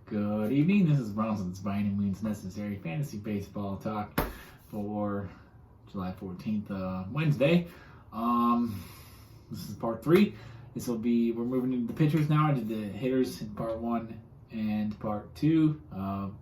Good evening. This is Bronson's by any means necessary fantasy baseball talk for July 14th, Wednesday. This is part 3. We're moving into the pitchers now. I did the hitters in part 1 and part 2.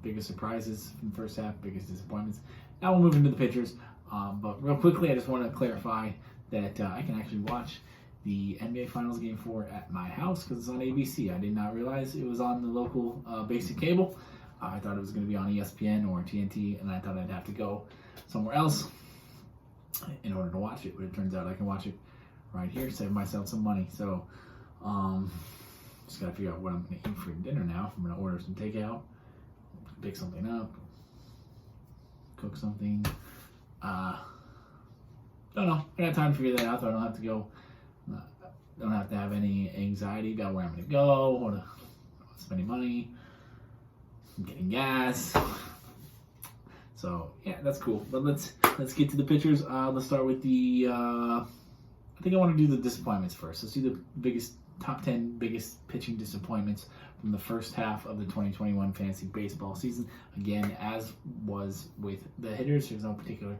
Biggest surprises from the first half, biggest disappointments. Now we'll move into the pitchers. But real quickly, I just want to clarify that I can actually watch the NBA Finals Game 4 at my house because it's on ABC. I did not realize it was on the local basic cable. I thought it was going to be on ESPN or TNT, and I thought I'd have to go somewhere else in order to watch it. But it turns out I can watch it right here, save myself some money. So, just got to figure out what I'm going to eat for dinner now. If I'm going to order some takeout, pick something up, cook something. Don't know. I got time to figure that out, so I don't have to go. Don't have to have any anxiety about where I'm going to go, or to spend any money, getting gas. So yeah, that's cool. But let's get to the pitchers. Let's start with the. I think I want to do the disappointments first. Let's do the top 10 biggest pitching disappointments from the first half of the 2021 fantasy baseball season. Again, as was with the hitters, there's no particular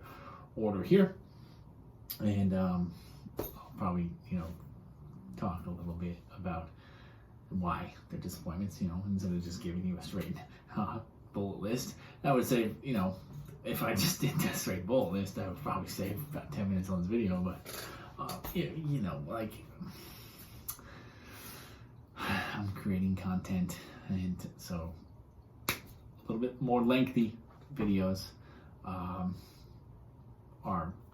order here, and I'll probably talk a little bit about why they're disappointments, instead of just giving you a straight bullet list. I would say, if I just did that straight bullet list, I would probably save about 10 minutes on this video, but, like, I'm creating content, and so a little bit more lengthy videos are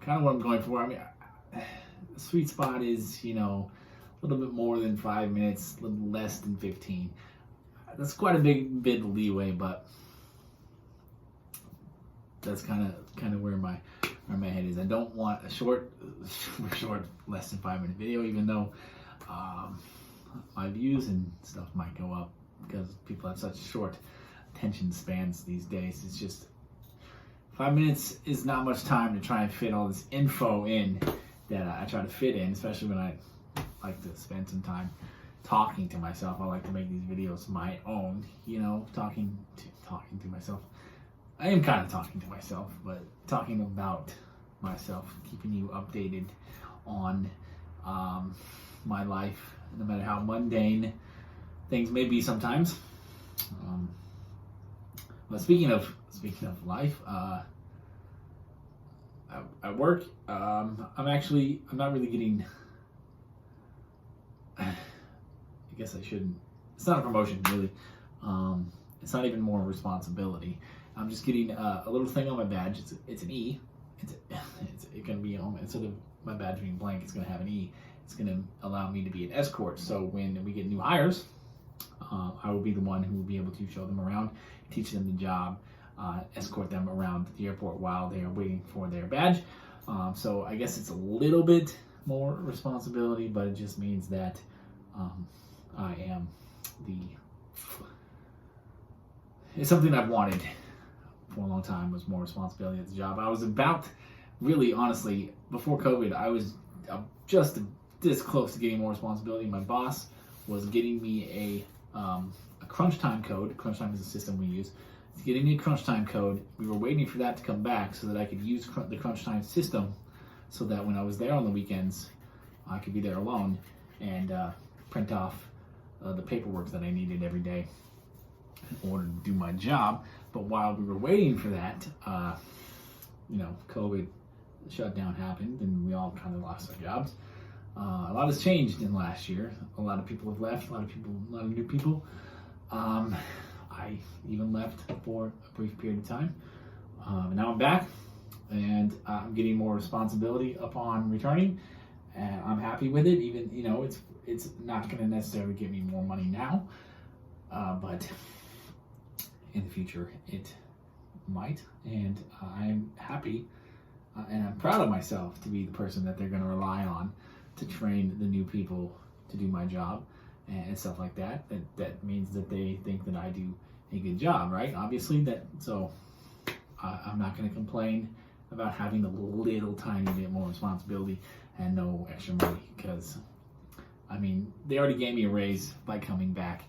kind of what I'm going for. I mean, the sweet spot is, a little bit more than 5 minutes, a little less than 15. That's quite a big bit of leeway, but that's kind of where my head is. I don't want a short, less than 5 minute video, even though my views and stuff might go up because people have such short attention spans these days. It's just 5 minutes is not much time to try and fit all this info in that I try to fit in, especially when I like to spend some time talking to myself. I like to make these videos my own, talking to myself. I am kind of talking to myself, but talking about myself, keeping you updated on my life, no matter how mundane things may be sometimes. But speaking of life, at work, I'm not really getting. I guess I shouldn't. It's not a promotion, really. It's not even more responsibility. I'm just getting a little thing on my badge. It's an E. It's going to be on, instead of my badge being blank, it's going to have an E. It's going to allow me to be an escort. So when we get new hires, I will be the one who will be able to show them around, teach them the job, escort them around the airport while they are waiting for their badge. So I guess it's a little bit more responsibility, but it just means that I am it's something I've wanted for a long time, was more responsibility at the job. I was about, really honestly, before COVID, I was just this close to getting more responsibility. My boss was getting me a crunch time code. Crunch time is a system we use. It's getting me a crunch time code. We were waiting for that to come back so that I could use the crunch time system, so that when I was there on the weekends, I could be there alone and print off the paperwork that I needed every day in order to do my job. But while we were waiting for that, COVID shutdown happened and we all kind of lost our jobs. A lot has changed in the last year. A lot of people have left, a lot of new people. I even left for a brief period of time. And now I'm back, and I'm getting more responsibility upon returning, and I'm happy with it. Even it's not going to necessarily give me more money now, but in the future it might, and I'm happy and I'm proud of myself to be the person that they're going to rely on to train the new people to do my job and stuff like that. That means that they think that I do a good job, right? Obviously, so I'm not going to complain about having a little tiny bit more responsibility and no extra money, because I mean, they already gave me a raise by coming back.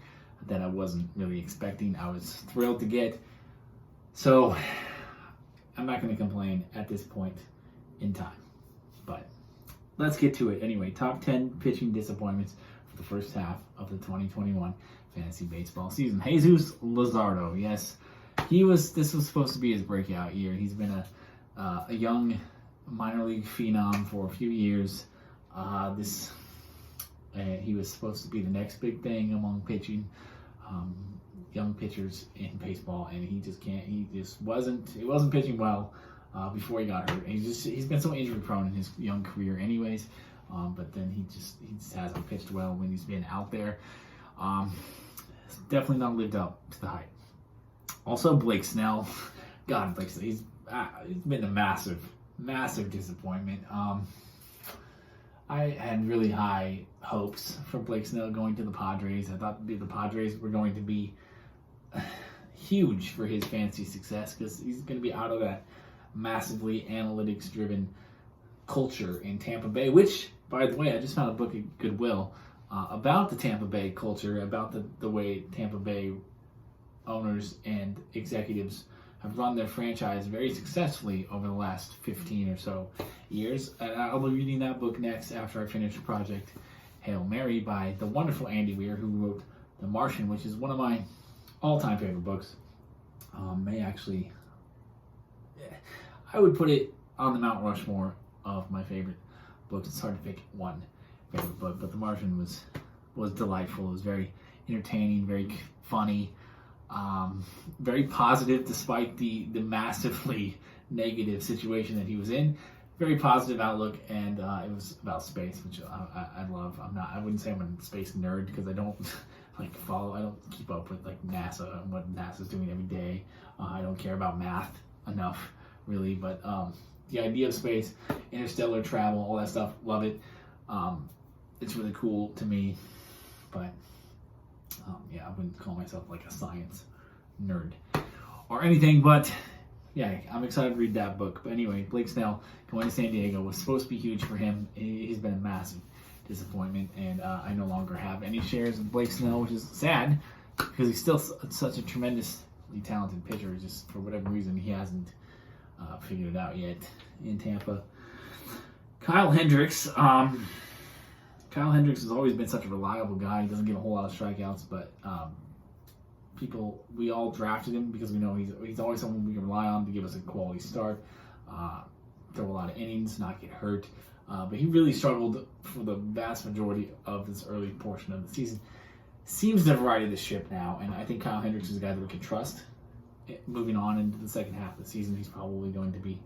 that I wasn't really expecting. I was thrilled to get. So I'm not going to complain at this point in time. But let's get to it. Anyway, top 10 pitching disappointments for the first half of the 2021 fantasy baseball season. Jesus Luzardo, yes, this was supposed to be his breakout year. He's been a young minor league phenom for a few years. He was supposed to be the next big thing among pitching young pitchers in baseball, and he just wasn't pitching well before he got hurt. He's been so injury prone in his young career anyways, but then he just hasn't pitched well when he's been out there. Definitely not lived up to the hype. Also, Blake Snell. God, Blake Snell, he's been a massive disappointment. I had really high hopes for Blake Snell going to the Padres. I thought the Padres were going to be huge for his fantasy success because he's going to be out of that massively analytics-driven culture in Tampa Bay, which, by the way, I just found a book at Goodwill about the Tampa Bay culture, about the way Tampa Bay owners and executives have run their franchise very successfully over the last 15 or so years. And I'll be reading that book next after I finish Project Hail Mary by the wonderful Andy Weir, who wrote The Martian, which is one of my all-time favorite books. I would put it on the Mount Rushmore of my favorite books. It's hard to pick one favorite book, but The Martian was delightful. It was very entertaining, very funny, very positive despite the massively negative situation that he was in. Very positive outlook, and it was about space, which I love. I wouldn't say I'm a space nerd because I don't I don't keep up with NASA and what NASA's doing every day. I don't care about math enough, really, but the idea of space, interstellar travel, all that stuff, love it. It's really cool to me, but I wouldn't call myself a science nerd or anything, but yeah, I'm excited to read that book. But anyway, Blake Snell going to San Diego was supposed to be huge for him. He's been a massive disappointment, and I no longer have any shares of Blake Snell, which is sad because he's still such a tremendously talented pitcher. Just for whatever reason, he hasn't figured it out yet in Tampa. Kyle Hendricks. Kyle Hendricks has always been such a reliable guy. He doesn't get a whole lot of strikeouts, but we all drafted him because we know he's always someone we can rely on to give us a quality start, throw a lot of innings, not get hurt. But he really struggled for the vast majority of this early portion of the season. Seems to have righted the ship now, and I think Kyle Hendricks is a guy that we can trust. Moving on into the second half of the season, he's probably going to be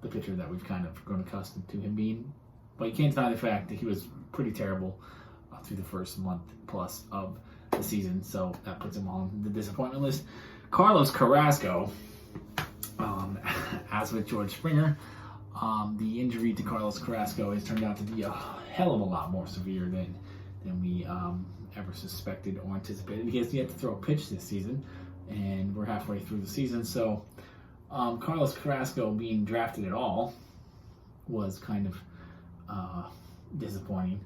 the pitcher that we've kind of grown accustomed to him being. But you can't deny the fact that he was pretty terrible through the first month plus of the season, so that puts him on the disappointment list. Carlos Carrasco, as with George Springer, the injury to Carlos Carrasco has turned out to be a hell of a lot more severe than we ever suspected or anticipated. He has yet to throw a pitch this season, and we're halfway through the season, so Carlos Carrasco being drafted at all was kind of disappointing.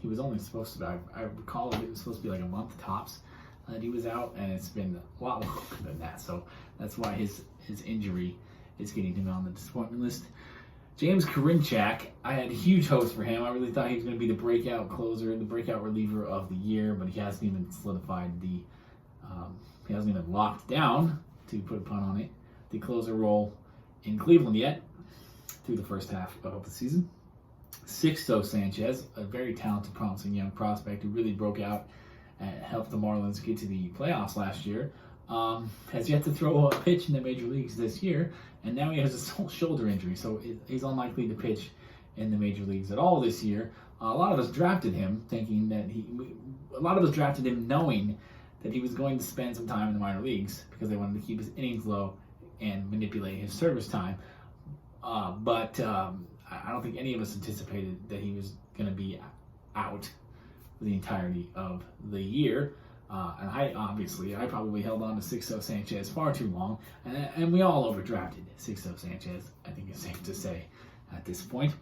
He was only supposed to be, I recall it was supposed to be a month tops that he was out, and it's been a lot longer than that, so that's why his injury is getting him on the disappointment list. James Karinchak, I had huge hopes for him. I really thought he was going to be the breakout closer, the breakout reliever of the year, but he hasn't even solidified he hasn't even locked down, to put a pun on it, the closer role in Cleveland yet through the first half of the season. Sixto Sanchez, a very talented, promising young prospect who really broke out and helped the Marlins get to the playoffs last year, has yet to throw a pitch in the major leagues this year, and now he has a shoulder injury, so he's unlikely to pitch in the major leagues at all this year. A lot of us drafted him knowing that he was going to spend some time in the minor leagues because they wanted to keep his innings low and manipulate his service time. But I don't think any of us anticipated that he was going to be out for the entirety of the year. And I probably held on to Sixto Sanchez far too long, and we all overdrafted Sixto Sanchez, I think it's safe to say, at this point.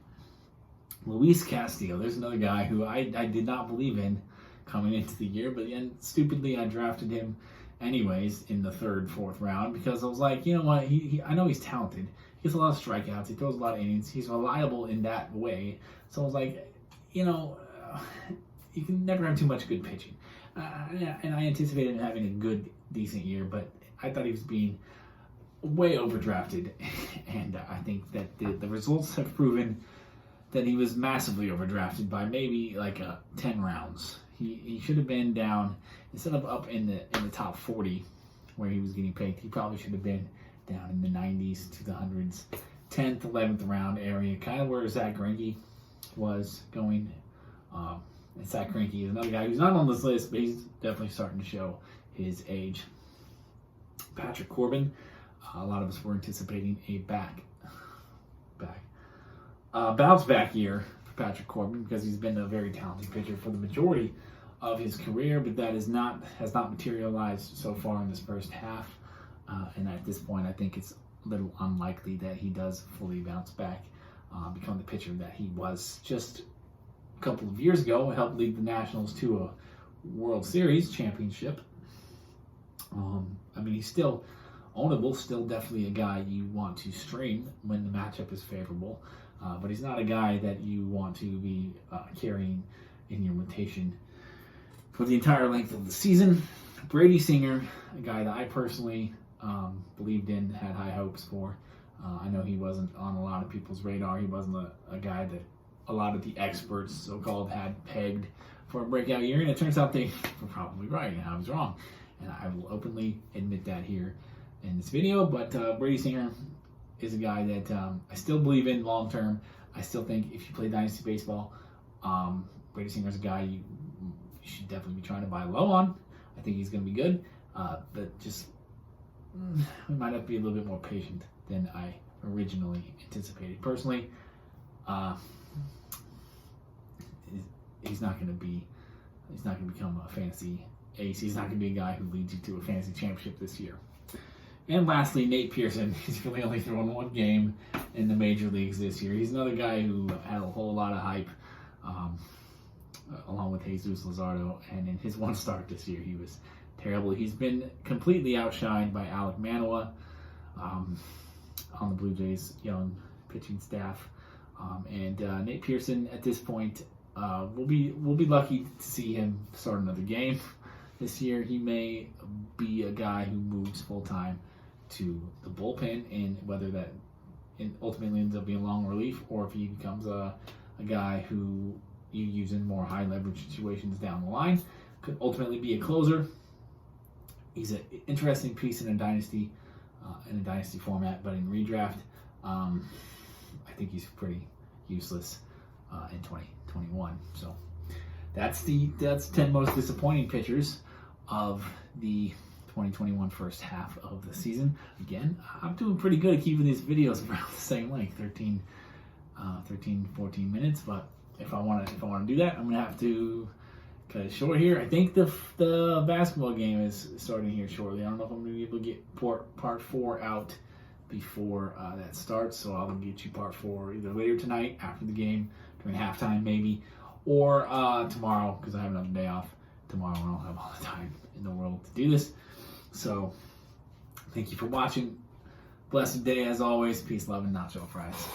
Luis Castillo, there's another guy who I did not believe in coming into the year, but then stupidly I drafted him anyways in the third, fourth round because I was like, you know what, I know he's talented. He gets a lot of strikeouts. He throws a lot of innings. He's reliable in that way. So I was like, you can never have too much good pitching. And I anticipated him having a good, decent year, but I thought he was being way overdrafted. And I think that the results have proven that he was massively overdrafted by maybe like 10 rounds. He should have been down, instead of up in the top 40 where he was getting picked, he probably should have been down in the 90s to the hundreds, 10th, 11th round area, kind of where Zach Greinke was going. And Zach Greinke is another guy who's not on this list, but he's definitely starting to show his age. Patrick Corbin, a lot of us were anticipating a bounce back year for Patrick Corbin because he's been a very talented pitcher for the majority of his career, but that has not materialized so far in this first half. And at this point, I think it's a little unlikely that he does fully bounce back, become the pitcher that he was just a couple of years ago, helped lead the Nationals to a World Series championship. He's still ownable, still definitely a guy you want to stream when the matchup is favorable, but he's not a guy that you want to be carrying in your rotation for the entire length of the season. Brady Singer, a guy that I personally believed in, had high hopes for. I know he wasn't on a lot of people's radar. He wasn't a guy that a lot of the experts, so-called, had pegged for a breakout year, and it turns out they were probably right, and I was wrong. And I will openly admit that here in this video, but Brady Singer is a guy that I still believe in long term. I still think if you play Dynasty Baseball, Brady Singer is a guy you should definitely be trying to buy low on. I think he's going to be good, but just we might have to be a little bit more patient than I originally anticipated. Personally, he's not going to become a fantasy ace. He's not going to be a guy who leads you to a fantasy championship this year. And lastly, Nate Pearson. He's really only thrown one game in the major leagues this year. He's another guy who had a whole lot of hype, along with Jesus Luzardo. And in his one start this year, he was terrible. He's been completely outshined by Alek Manoah on the Blue Jays' young pitching staff. And Nate Pearson, at this point, we'll be lucky to see him start another game this year. He may be a guy who moves full time to the bullpen, and whether that ultimately ends up being long relief, or if he becomes a guy who you use in more high leverage situations down the line, could ultimately be a closer. He's an interesting piece in a dynasty format, but in redraft, I think he's pretty useless in 2021. So that's 10 most disappointing pitchers of the 2021 first half of the season. Again, I'm doing pretty good at keeping these videos around the same length, 14 minutes. But if I want to do that, I'm gonna have to cut it short here. I think the basketball game is starting here shortly. I don't know if I'm gonna be able to get part 4 out before that starts. So I'll get you part 4 either later tonight after the game, during halftime maybe, or tomorrow, because I have another day off tomorrow and I'll have all the time in the world to do this. So thank you for watching. Blessed day as always. Peace, love, and nacho fries.